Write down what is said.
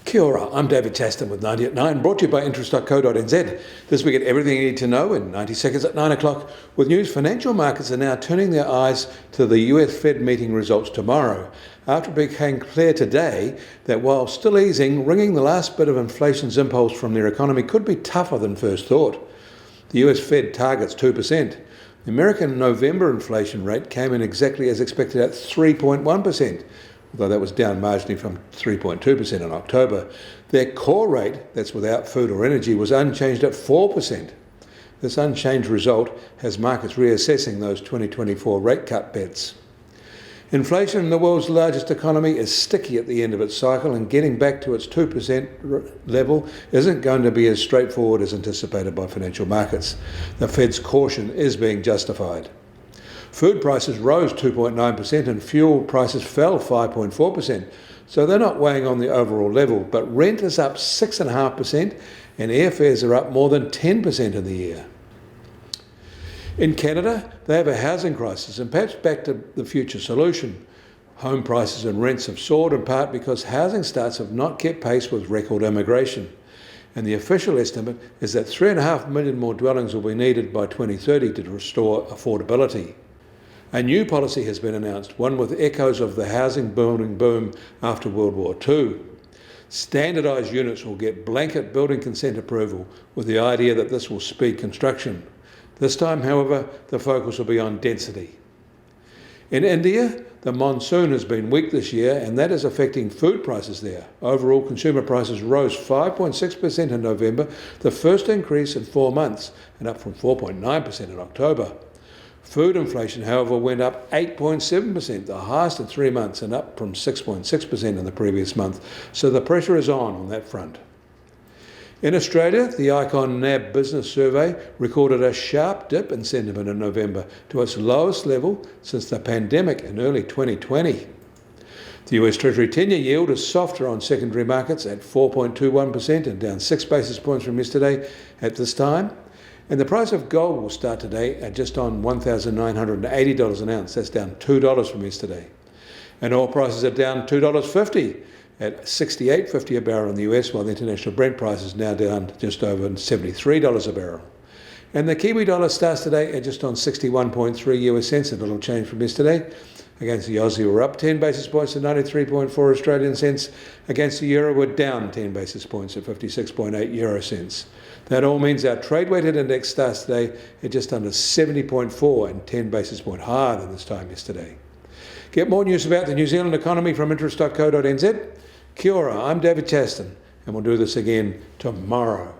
Kia ora, I'm David Chaston with 90 at 9, brought to you by interest.co.nz. This week at everything you need to know in 90 seconds at 9 o'clock. With news, financial markets are now turning their eyes to the US Fed meeting results tomorrow, after it became clear today that while still easing, wringing the last bit of inflation's impulse from their economy could be tougher than first thought. The US Fed targets 2%. The American November inflation rate came in exactly as expected at 3.1%. Although that was down marginally from 3.2% in October. Their core rate, that's without food or energy, was unchanged at 4%. This unchanged result has markets reassessing those 2024 rate cut bets. Inflation in the world's largest economy is sticky at the end of its cycle, and getting back to its 2% level isn't going to be as straightforward as anticipated by financial markets. The Fed's caution is being justified. Food prices rose 2.9% and fuel prices fell 5.4%, so they're not weighing on the overall level, but rent is up 6.5% and airfares are up more than 10% in the year. In Canada, they have a housing crisis and perhaps back to the future solution. Home prices and rents have soared in part because housing starts have not kept pace with record immigration. And the official estimate is that 3.5 million more dwellings will be needed by 2030 to restore affordability. A new policy has been announced, one with echoes of the housing building boom after World War II. Standardised units will get blanket building consent approval with the idea that this will speed construction. This time, however, the focus will be on density. In India, the monsoon has been weak this year, and that is affecting food prices there. Overall, consumer prices rose 5.6% in November, the first increase in 4 months, and up from 4.9% in October. Food inflation, however, went up 8.7%, the highest in 3 months, and up from 6.6% in the previous month. So the pressure is on that front. In Australia, the Icon NAB Business Survey recorded a sharp dip in sentiment in November to its lowest level since the pandemic in early 2020. The US Treasury 10-year yield is softer on secondary markets at 4.21% and down 6 basis points from yesterday at this time. And the price of gold will start today at just on $1,980 an ounce. That's down $2 from yesterday. And oil prices are down $2.50 at $68.50 a barrel in the US, while the international Brent price is now down just over $73 a barrel. And the Kiwi dollar starts today at just on 61.3 US cents, a little change from yesterday. Against the Aussie, we're up 10 basis points to 93.4 Australian cents. Against the euro, we're down 10 basis points at 56.8 euro cents. That all means our trade-weighted index starts today at just under 70.4 and 10 basis points higher than this time yesterday. Get more news about the New Zealand economy from interest.co.nz. Kia ora, I'm David Chaston, and we'll do this again tomorrow.